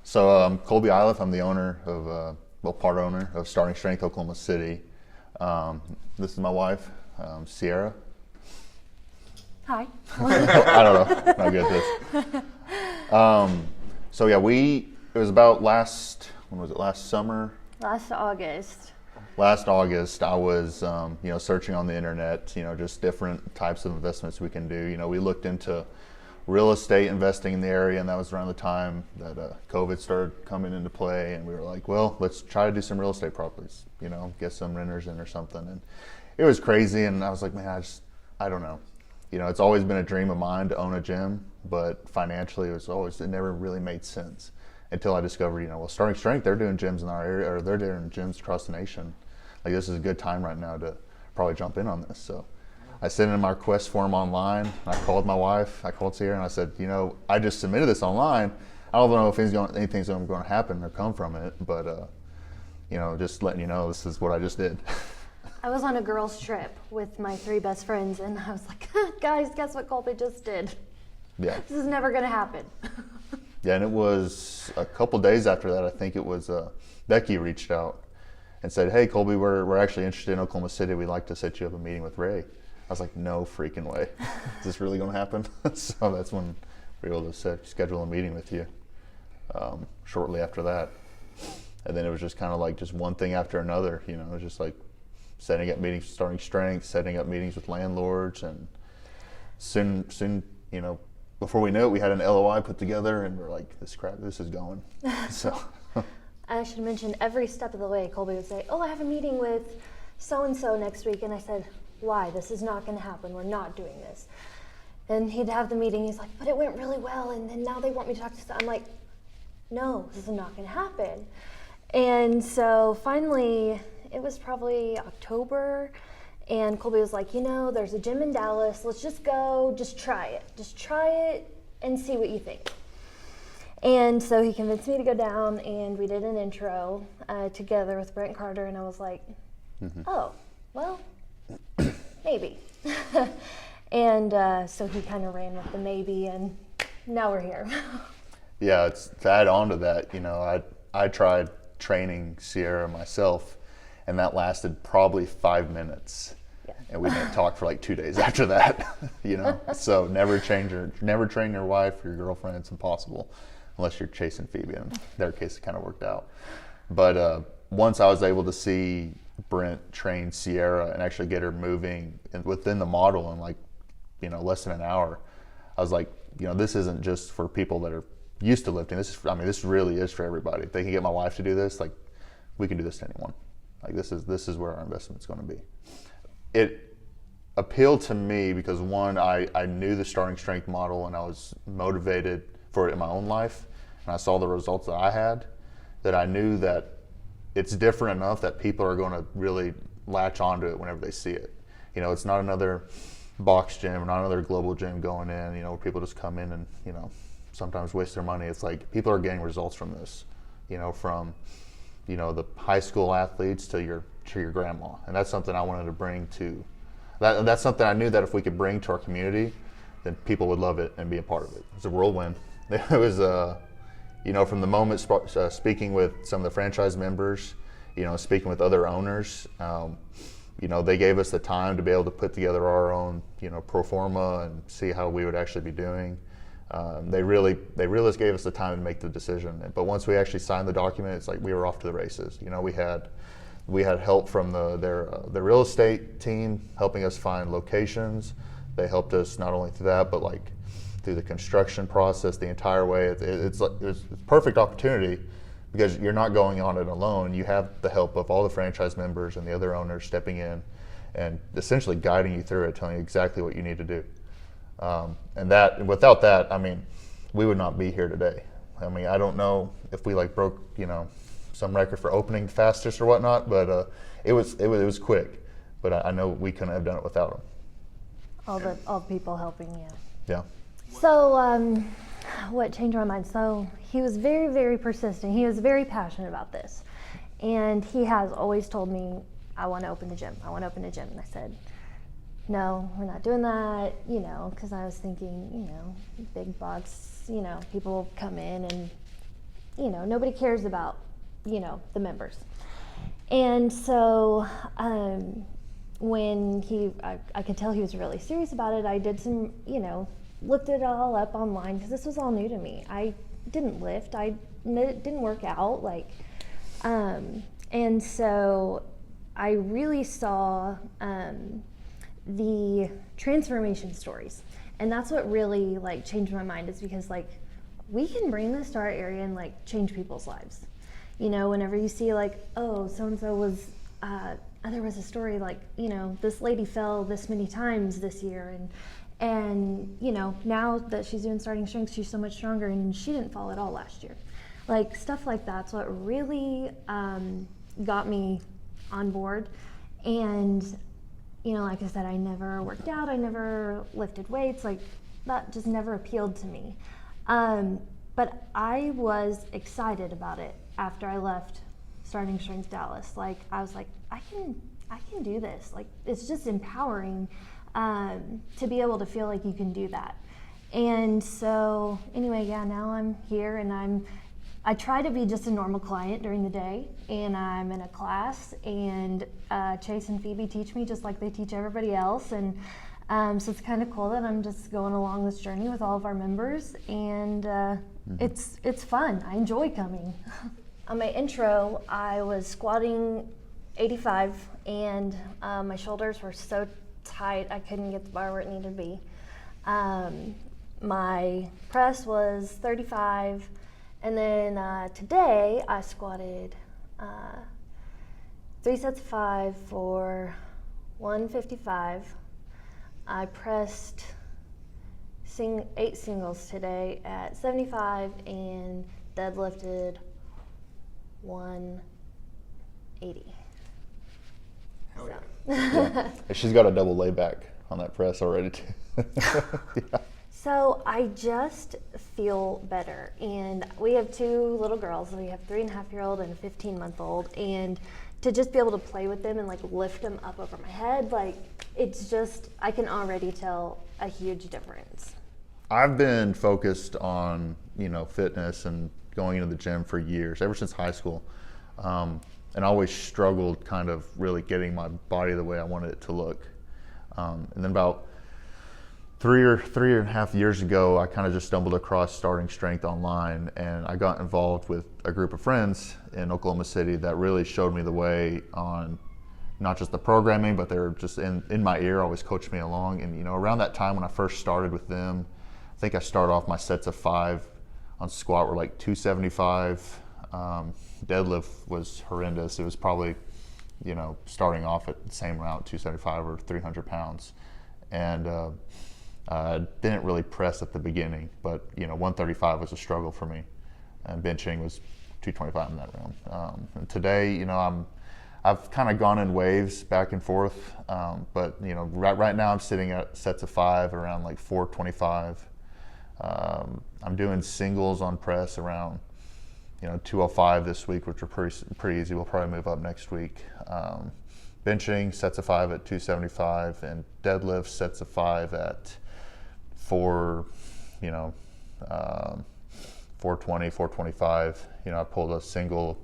So Colby Iliff, I'm the owner of, part owner of Starting Strength Oklahoma City. This is my wife, Sierra. Hi. I don't know. Not good at this. So yeah, it was about when was it, last summer? Last August. Last August, I was, searching on the internet, just different types of investments we can do. We looked into real estate investing in the area, and that was around the time that COVID started coming into play, and we were like, well, let's try to do some real estate properties, get some renters in or something. And it was crazy, and I was like, man, I don't know. It's always been a dream of mine to own a gym, but financially it never really made sense until I discovered, Starting Strength, they're doing gyms in our area, or they're doing gyms across the nation. Like, this is a good time right now to probably jump in on this. So I sent in my request form online. I called my wife, I called Sierra, and I said, I just submitted this online. I don't know if anything's going to happen or come from it, but, just letting you know, this is what I just did. I was on a girls' trip with my 3 best friends, and I was like, guys, guess what Colby just did? Yeah. This is never going to happen. Yeah, and it was a couple days after that, I think it was Becky reached out and said, hey, Colby, we're actually interested in Oklahoma City. We'd like to set you up a meeting with Ray. I was like, no freaking way. Is this really going to happen? So that's when we were able to schedule a meeting with you shortly after that. And then it was just kind of like just one thing after another. It was just like setting up meetings with Starting Strength, setting up meetings with landlords, and soon, before we knew it, we had an LOI put together, and we're like, this is going. So I should mention every step of the way, Colby would say, oh, I have a meeting with so-and-so next week. And I said, why? This is not going to happen. We're not doing this. And he'd have the meeting. He's like, but it went really well. And then now they want me to talk to I'm like, no, this is not going to happen. And so finally, it was probably October. And Colby was like, there's a gym in Dallas. Let's just go. Just try it. Just try it and see what you think. And so he convinced me to go down, and we did an intro together with Brent Carter. And I was like, oh, well, maybe. And so he kind of ran with the maybe, and now we're here. Yeah, to add on to that, I tried training Sierra myself, and that lasted probably 5 minutes. Yeah. And we didn't talk for like 2 days after that, So never train your wife or your girlfriend. It's impossible unless you're chasing Phoebe. In their case, it kind of worked out. But once I was able to see Brent train Sierra and actually get her moving within the model in less than an hour, I was like, this isn't just for people that are used to lifting. This really is for everybody. If they can get my wife to do this, like, we can do this to anyone. Like, this is where our investment's going to be. It appealed to me because, one, I knew the Starting Strength model, and I was motivated for it in my own life, and I saw the results that I had, that I knew that it's different enough that people are going to really latch onto it whenever they see it. It's not another box gym, not another global gym going in, where people just come in and, sometimes waste their money. It's like people are getting results from this, from the high school athletes to your grandma. And that's something I wanted to bring to that's something I knew that if we could bring to our community, then people would love it and be a part of it. It's a whirlwind. It was from the moment speaking with some of the franchise members, speaking with other owners, they gave us the time to be able to put together our own pro forma and see how we would actually be doing. They really gave us the time to make the decision. But once we actually signed the document, it's like we were off to the races. We had help from the real estate team helping us find locations. They helped us not only through that, but through the construction process the entire way. It's a perfect opportunity because you're not going on it alone. You have the help of all the franchise members and the other owners stepping in and essentially guiding you through it, telling you exactly what you need to do. And without that, we would not be here today. I don't know if we broke, some record for opening fastest or whatnot, but it was quick. But I know we couldn't have done it without them. All the people helping you. Yeah. So what changed my mind? So he was very, very persistent. He was very passionate about this. And he has always told me, I want to open a gym. I want to open a gym. And I said, no, we're not doing that, because I was thinking, big bucks, people come in and nobody cares about, the members. And so when I could tell he was really serious about it, I did some, looked it all up online because this was all new to me. I didn't lift, I didn't work out, and so I really saw the transformation stories. And that's what really changed my mind, is because we can bring this to our area and change people's lives. Whenever you see oh, so-and-so was, there was a story this lady fell this many times this year, and now that she's doing Starting Strength, she's so much stronger, and she didn't fall at all last year. Stuff like that's what really got me on board. And like I said, I never worked out, I never lifted weights, that just never appealed to me. But I was excited about it after I left Starting Strength Dallas. I was I can do this. It's just empowering to be able to feel like you can do that. And so anyway, now I'm here, and I try to be just a normal client during the day, and I'm in a class, and Chase and Phoebe teach me just like they teach everybody else. And so it's kind of cool that I'm just going along this journey with all of our members, and it's fun. I enjoy coming. On my intro, I was squatting 85, and my shoulders were so tight I couldn't get the bar where it needed to be. My press was 35, and then today I squatted 3 sets of 5 for 155. I pressed 8 singles today at 75 and deadlifted 180. Hell So. Yeah. She's got a double layback on that press already too. Yeah. So I just feel better, and we have 2 little girls. We have 3.5-year-old and a 15-month-old, and to just be able to play with them and lift them up over my head, it's just, I can already tell a huge difference. I've been focused on, fitness and going into the gym for years, ever since high school, and always struggled kind of really getting my body the way I wanted it to look. And then about 3.5 years ago, I kind of just stumbled across Starting Strength online, and I got involved with a group of friends in Oklahoma City that really showed me the way on not just the programming, but they were just in my ear, always coached me along. And around that time when I first started with them, I think I started off my sets of 5 on squat were 275. Deadlift was horrendous. It was probably, starting off at the same amount, 275 or 300 pounds. And didn't really press at the beginning, but 135 was a struggle for me, and benching was 225 in that round. And today, I've kind of gone in waves back and forth, but right now I'm sitting at sets of 5 around 425. I'm doing singles on press around 205 this week, which are pretty easy. We'll probably move up next week. Benching sets of 5 at 275, and deadlift sets of 5 at 420, 425. I pulled a single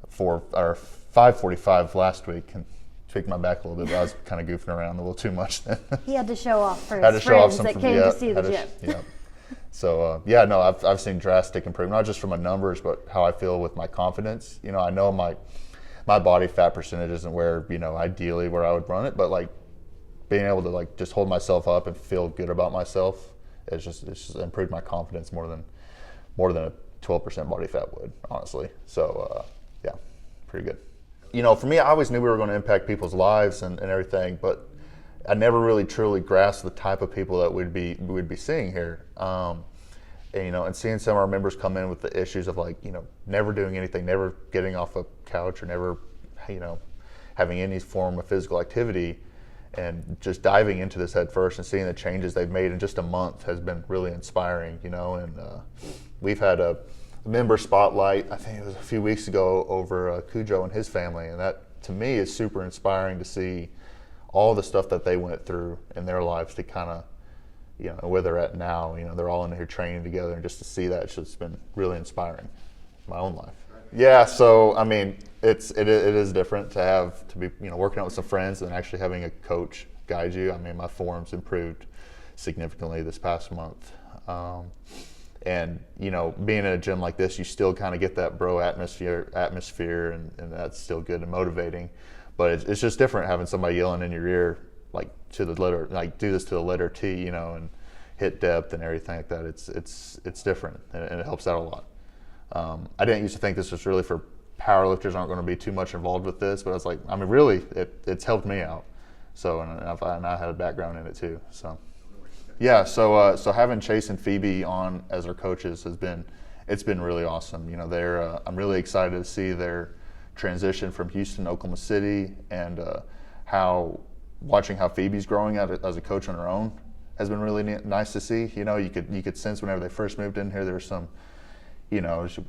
545 last week and tweaked my back a little bit, but I was kind of goofing around a little too much then. He had to show off for his friends that came to see the gym. Yeah. So I've seen drastic improvement, not just from my numbers, but how I feel with my confidence. I know my body fat percentage isn't where ideally where I would run it, but being able to just hold myself up and feel good about myself, it's just improved my confidence more than a 12% body fat would, honestly. So pretty good. For me, I always knew we were going to impact people's lives and everything, but I never really truly grasped the type of people that we'd be seeing here. And seeing some of our members come in with the issues of never doing anything, never getting off a couch, or never having any form of physical activity, and just diving into this head first and seeing the changes they've made in just a month has been really inspiring. And we've had a member spotlight, I think it was a few weeks ago, over Cujo and his family, and that to me is super inspiring to see all the stuff that they went through in their lives to kind of, where they're at now. They're all in here training together, and just to see that, it's just been really inspiring. my own life. Yeah, so I mean, it is different to be working out with some friends and actually having a coach guide you. I mean, my form's improved significantly this past month, and being in a gym like this, you still kind of get that bro atmosphere, and that's still good and motivating. But it's just different having somebody yelling in your ear like to the letter, like do this to the letter T, and hit depth and everything like that. It's different, and it helps out a lot. I didn't used to think this was really for powerlifters aren't going to be too much involved with this, but I was like, I mean, really, it's helped me out. So, and I had a background in it too. So, yeah. So having Chase and Phoebe on as our coaches it's been really awesome. I'm really excited to see their transition from Houston to Oklahoma City, and watching how Phoebe's growing as a coach on her own has been really nice to see. You could sense whenever they first moved in here, there was some. She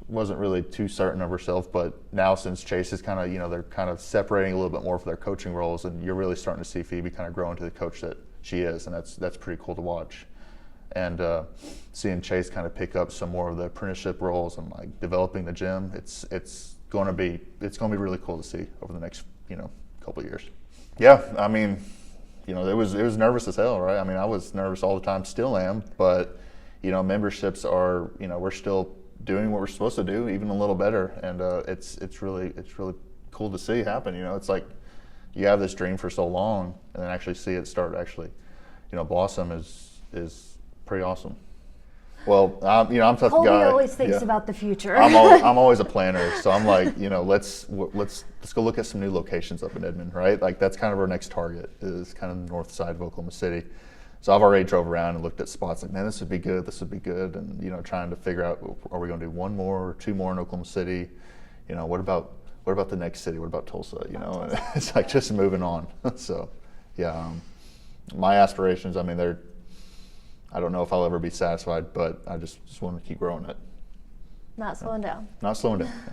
wasn't really too certain of herself, but now since Chase is kind of, they're kind of separating a little bit more for their coaching roles, and you're really starting to see Phoebe kind of grow into the coach that she is, and that's pretty cool to watch. And seeing Chase kind of pick up some more of the apprenticeship roles and like developing the gym, it's going to be really cool to see over the next couple of years. Yeah, I mean, it was nervous as hell, right? I mean, I was nervous all the time, still am, but memberships are we're still doing what we're supposed to do, even a little better, and it's really cool to see happen. It's like you have this dream for so long, and then actually see it start blossom is pretty awesome. Well, I'm a tough Colby guy. always thinks about the future. I'm always a planner, so I'm like, let's go look at some new locations up in Edmond, right? Like that's kind of our next target is kind of the north side of Oklahoma City. So I've already drove around and looked at spots like, man, this would be good, and trying to figure out, are we going to do one more or two more in Oklahoma City? What about the next city? What about Tulsa? And it's like just moving on. So, yeah, my aspirations. I mean, I don't know if I'll ever be satisfied, but I just want to keep growing it. Not slowing down. Not slowing down. Yeah.